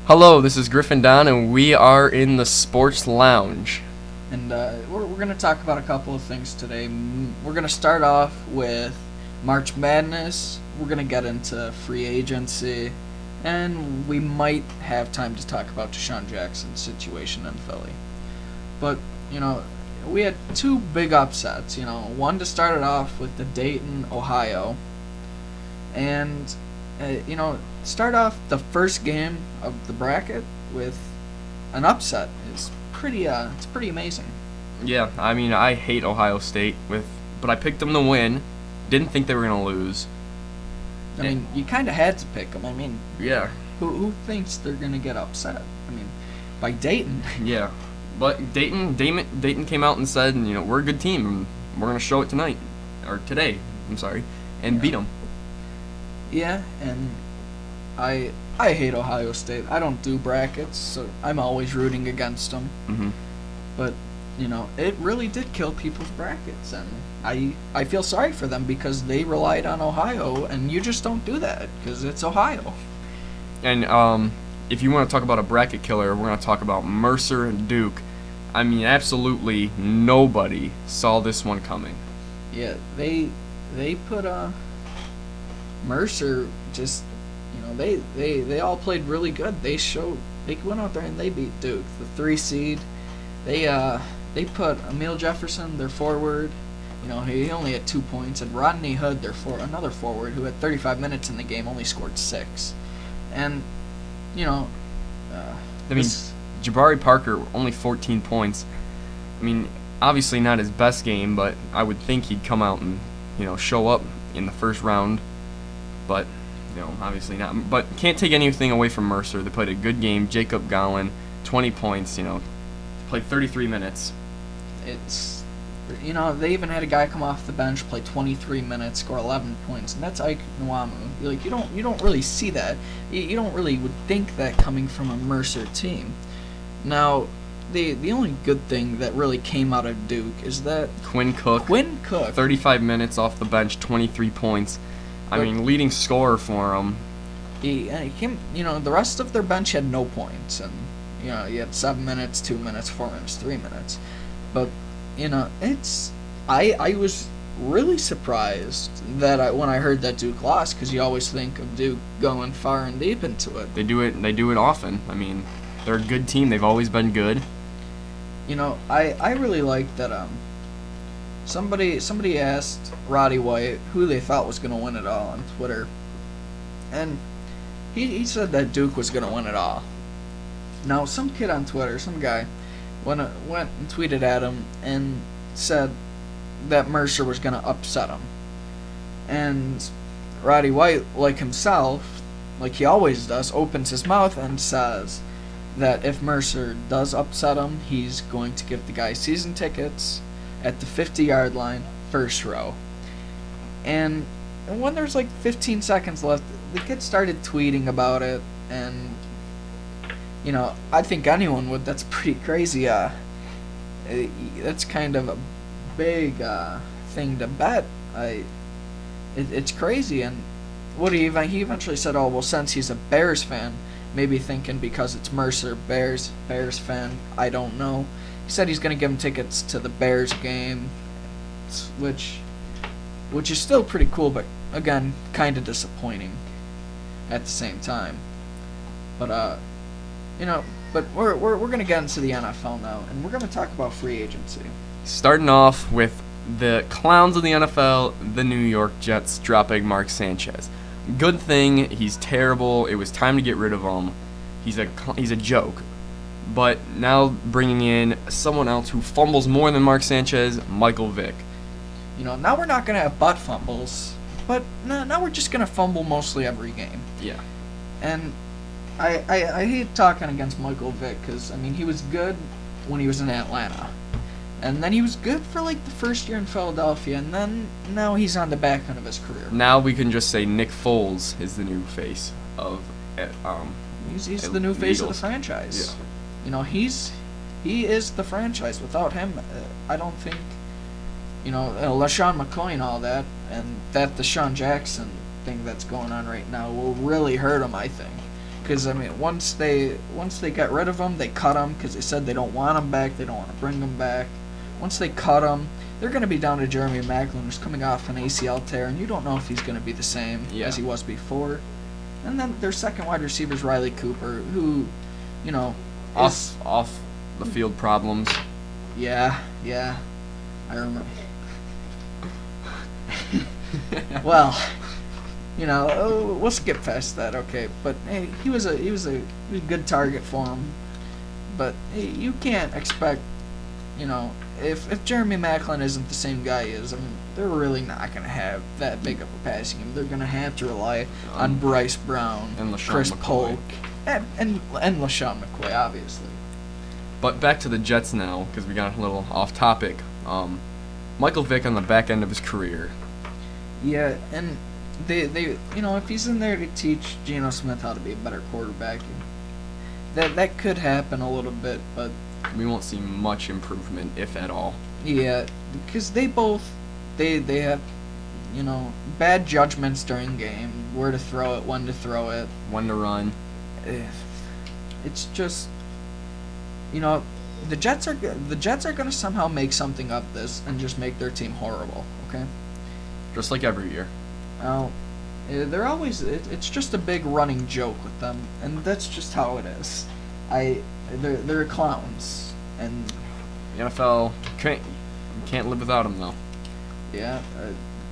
Hello, this is Griffin Don, and we are in the Sports Lounge. And we're going to talk about a couple of things today. We're going to start off with March Madness. We're going to get into free agency. And we might have time to talk about Deshaun Jackson's situation in Philly. But, we had two big upsets. One to start it off with the Dayton, Ohio. And, start off the first game of the bracket with an upset is it's pretty amazing. Yeah, I mean, I hate Ohio State, but I picked them to win. Didn't think they were going to lose. I mean, you kind of had to pick them. I mean, yeah. Who thinks they're going to get upset? I mean, by Dayton. Yeah, but Dayton came out and said, we're a good team, and we're going to show it today, and beat them. Yeah, and I hate Ohio State. I don't do brackets, so I'm always rooting against them. Mm-hmm. But, it really did kill people's brackets, and I feel sorry for them because they relied on Ohio, and you just don't do that because it's Ohio. And if you want to talk about a bracket killer, we're going to talk about Mercer and Duke. I mean, absolutely nobody saw this one coming. Yeah, they put Mercer just, they all played really good. They went out there and they beat Duke, the 3 seed. They put Emil Jefferson, their forward. He only had 2 points, and Rodney Hood, another forward, who had 35 minutes in the game, only scored 6. And, Jabari Parker, only 14 points. I mean, obviously not his best game, but I would think he'd come out and, show up in the first round. But, obviously not. But can't take anything away from Mercer. They played a good game. Jacob Gowan, 20 points, played 33 minutes. They even had a guy come off the bench, play 23 minutes, score 11 points, and that's Ike Nwamu. You don't really see that. You don't really would think that coming from a Mercer team. Now, the only good thing that really came out of Duke is that Quinn Cook, 35 minutes off the bench, 23 points. I mean, leading scorer for him. He came. The rest of their bench had no points, and you had 7 minutes, 2 minutes, 4 minutes, 3 minutes, but. I was really surprised that when I heard that Duke lost, because you always think of Duke going far and deep into it. They do it often. I mean, they're a good team. They've always been good. I really liked that somebody asked Roddy White who they thought was going to win it all on Twitter, and he said that Duke was going to win it all. Now, some kid on Twitter, some guy, went and tweeted at him and said that Mercer was going to upset him. And Roddy White, like himself, like he always does, opens his mouth and says that if Mercer does upset him, he's going to give the guy season tickets at the 50-yard line, first row. And when there's like 15 seconds left, the kid started tweeting about it, and I think anyone would. That's pretty crazy. That's kind of a big thing to bet. It's crazy. And he eventually said, "Oh well, since he's a Bears fan, maybe thinking because it's Mercer, Bears fan. I don't know." He said he's going to give him tickets to the Bears game, which is still pretty cool, but again, kind of disappointing at the same time. But but we're going to get into the NFL now, and we're going to talk about free agency. Starting off with the clowns of the NFL, the New York Jets dropping Mark Sanchez. Good thing, he's terrible. It was time to get rid of him. He's a joke. But now bringing in someone else who fumbles more than Mark Sanchez, Michael Vick. Now we're not going to have butt fumbles, but now we're just going to fumble mostly every game. Yeah. And I hate talking against Michael Vick because, he was good when he was in Atlanta. And then he was good for, the first year in Philadelphia, and now he's on the back end of his career. Now we can just say Nick Foles is the new face of He's the new face of the franchise. Yeah. He is the franchise. Without him, I don't think, LaShawn McCoy and all that, and that Deshaun Jackson thing that's going on right now will really hurt him, I think. Because I mean, once they got rid of him, they cut him because they said they don't want him back. They don't want to bring him back. Once they cut him, they're going to be down to Jeremy Maclin, who's coming off an ACL tear, and you don't know if he's going to be the same Yeah. as he was before. And then their second wide receiver is Riley Cooper, who, you know, is, Off the field problems. yeah, I remember. Well, you know, we'll skip past that, okay. But hey, he was a good target for him. But hey, you can't expect, you know, if Jeremy Maclin isn't the same guy he is, I mean, they're really not going to have that big of a passing game. They're going to have to rely on Bryce Brown, and LaShawn Chris McCoy. Polk, and LaShawn McCoy, obviously. But back to the Jets now, because we got a little off topic. Michael Vick on the back end of his career. Yeah, and they you know, if he's in there to teach Geno Smith how to be a better quarterback, that could happen a little bit, but We won't see much improvement, if at all. yeah, because they have, you know, bad judgments during game, where to throw it, when to throw it. When to run. It's just, you know, the Jets are going to somehow make something of this and just make their team horrible, okay? Just like every year. Now, they're always it's just a big running joke with them, and that's just how it is. They're clowns, and The NFL can't live without him, though. yeah,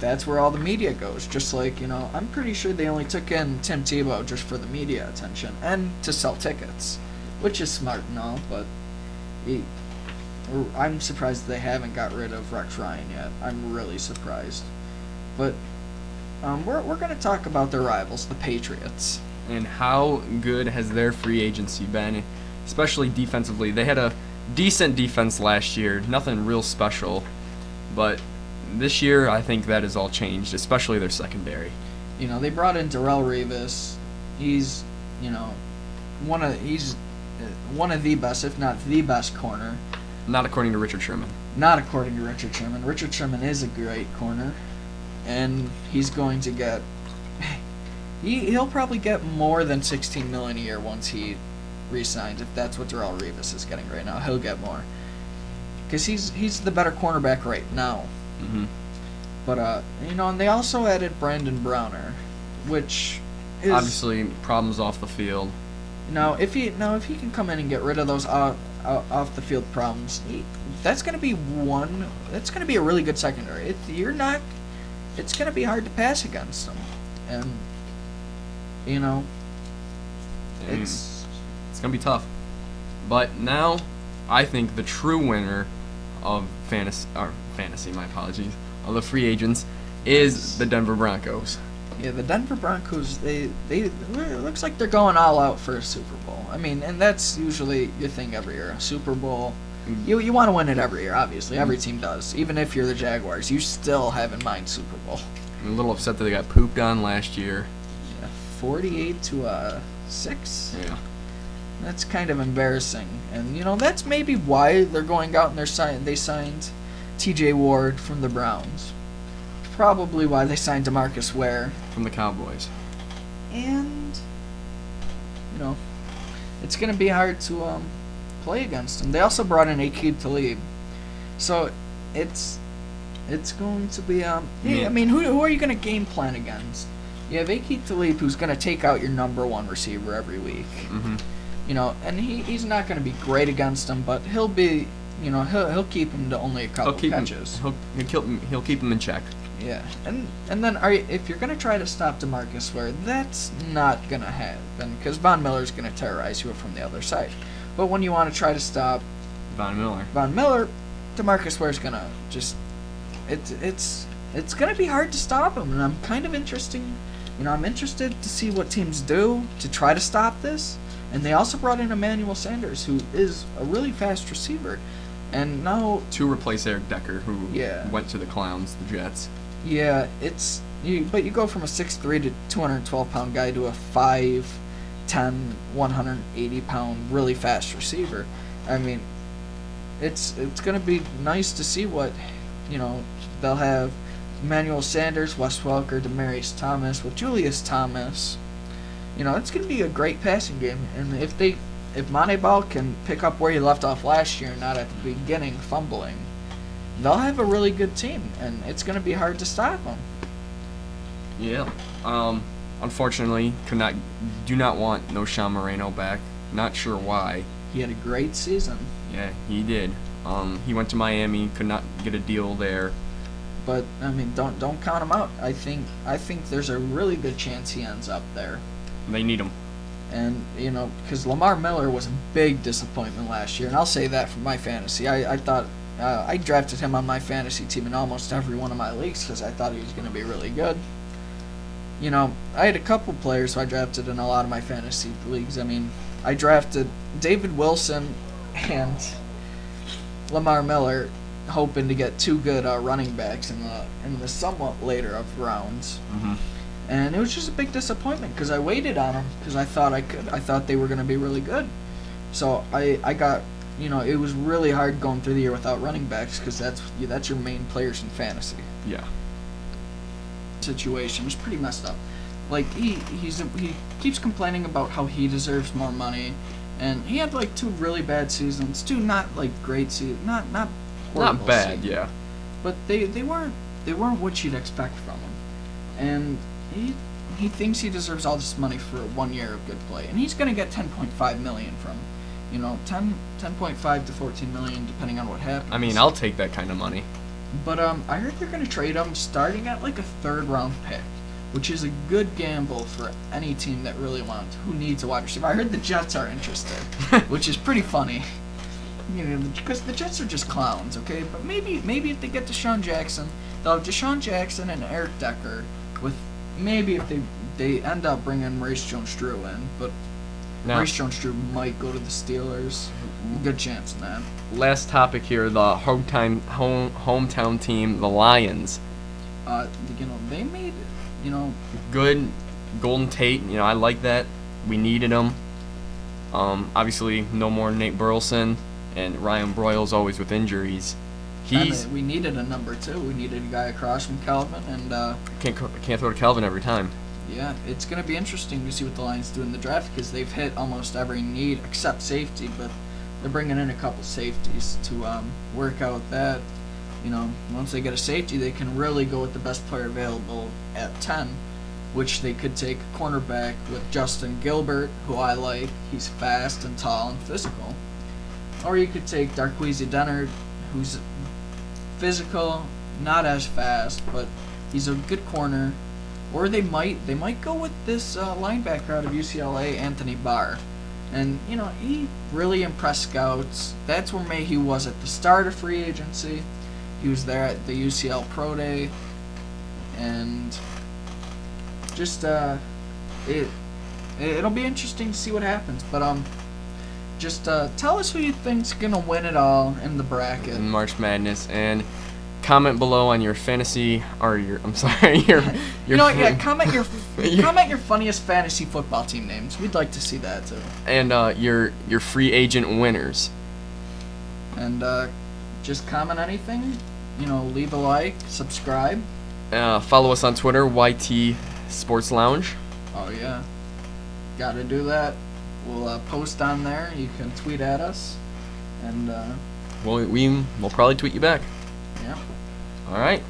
that's where all the media goes. Just like, you know, I'm pretty sure they only took in Tim Tebow just for the media attention and to sell tickets, which is smart and all, but I'm surprised they haven't got rid of Rex Ryan yet. I'm really surprised. But we're going to talk about their rivals, the Patriots. And how good has their free agency been, especially defensively? They had a decent defense last year, nothing real special, but this year I think that has all changed, especially their secondary. You know, they brought in Darrelle Revis. He's, you know, one of the best, if not the best corner. Not according to Richard Sherman. Not according to Richard Sherman. Richard Sherman is a great corner, and he's going to get. He'll probably get more than $16 million a year once he re-signs. If that's what Darrelle Revis is getting right now, he'll get more. Because he's the better cornerback right now. Mm-hmm. But you know, and they also added Brandon Browner, which is Obviously, problems off the field. if he can come in and get rid of those off the field problems, that's gonna be a really good secondary. It's gonna be hard to pass against them, and you know, And it's It's going to be tough. But now, I think the true winner of fantasy, my apologies, of the free agents is the Denver Broncos. yeah, the Denver Broncos. They it looks like they're going all out for a Super Bowl. I mean, and that's usually your thing every year. A Super Bowl. You want to win it every year, obviously. Every team does. Even if you're the Jaguars, you still have in mind Super Bowl. I'm a little upset that they got pooped on last year. Yeah, 48-6. Yeah. That's kind of embarrassing, and you know that's maybe why they're going out and they signed T.J. Ward from the Browns. Probably why they signed DeMarcus Ware, From the Cowboys. and you know it's gonna be hard to play against them. They also brought in Aqib Talib, so it's going to be Yeah. I mean who are you gonna game plan against? You have Aqib Talib, who's gonna take out your number one receiver every week. Mm-hmm. You know, and he's not going to be great against them, but he'll be, you know, he'll keep him to only a couple catches. He'll keep him in check. Yeah, and then if you're going to try to stop DeMarcus Ware, that's not going to happen because Von Miller's going to terrorize you from the other side. But when you want to try to stop Von Miller, DeMarcus Ware's going to just it's going to be hard to stop him, and I'm kind of interested. You know, I'm interested to see what teams do to try to stop this. And they also brought in Emmanuel Sanders, who is a really fast receiver. And now, to replace Eric Decker, who Yeah. went to the Clowns, the Jets. yeah, but you go from a 6'3" to 212-pound guy to a 5'10", 180-pound, really fast receiver. I mean, it's going to be nice to see what, you know, they'll have Emmanuel Sanders, Wes Welker, Demaryius Thomas, with Julius Thomas. it's going to be a great passing game. And if Moneyball can pick up where he left off last year, not at the beginning fumbling, they'll have a really good team, and it's going to be hard to stop them. Yeah. Unfortunately, do not want no Sean Moreno back. Not sure why. He had a great season. Yeah, he did. He went to Miami, could not get a deal there. But I mean, don't count him out. I think there's a really good chance he ends up there. They need him. And because Lamar Miller was a big disappointment last year, and I'll say that for my fantasy. I thought I drafted him on my fantasy team in almost every one of my leagues because I thought he was going to be really good. I had a couple players who I drafted in a lot of my fantasy leagues. I mean, I drafted David Wilson and Lamar Miller, hoping to get two good running backs in the somewhat later of rounds. Mm-hmm. And it was just a big disappointment because I waited on them because I thought I could. I thought they were going to be really good. So I got, it was really hard going through the year without running backs because that's your main players in fantasy. Yeah. Situation was pretty messed up. Like he keeps complaining about how he deserves more money, and he had like two really bad seasons, two not like great seasons, not horrible Not bad, seasons, yeah. but they weren't what you'd expect from him, and he thinks he deserves all this money for 1 year of good play, and he's gonna get 10.5 million from 10.5 to 14 million depending on what happens. I mean, I'll take that kind of money. But I heard they're going to trade him starting at like a third-round pick, which is a good gamble for any team that really who needs a wide receiver. I heard the Jets are interested, which is pretty funny. Because the Jets are just clowns, okay? But maybe if they get Deshaun Jackson, they'll have Deshaun Jackson and Eric Decker. With maybe if they end up bringing Maurice Jones-Drew in, but Now, Maurice Jones-Drew might go to the Steelers. Good chance in that. last topic here, the hometown team, the Lions. They made, Good. Golden Tate, I like that. We needed him. Obviously, no more Nate Burleson, and Ryan Broyles always with injuries. We needed a number 2. We needed a guy across from Calvin, and Can't throw to Calvin every time. yeah, it's going to be interesting to see what the Lions do in the draft because they've hit almost every need except safety, but they're bringing in a couple safeties to work out that. Once they get a safety, they can really go with the best player available at 10, which they could take a cornerback with Justin Gilbert, who I like. He's fast and tall and physical. Or you could take Darqueze Dennard, who's physical, not as fast, but he's a good corner. Or they might go with this linebacker out of UCLA, Anthony Barr. And, he really impressed scouts. That's where Mayhew was at the start of free agency. He was there at the UCL Pro Day. And just, it'll be interesting to see what happens. But, just tell us who you think's going to win it all in the bracket. In March Madness, and comment below on your fantasy or your comment your funniest fantasy football team names. We'd like to see that too. And your free agent winners. And just comment anything. Leave a like, subscribe. Follow us on Twitter, YT Sports Lounge. Oh yeah, gotta do that. We'll post on there. You can tweet at us, and We'll probably tweet you back. yeah. All right.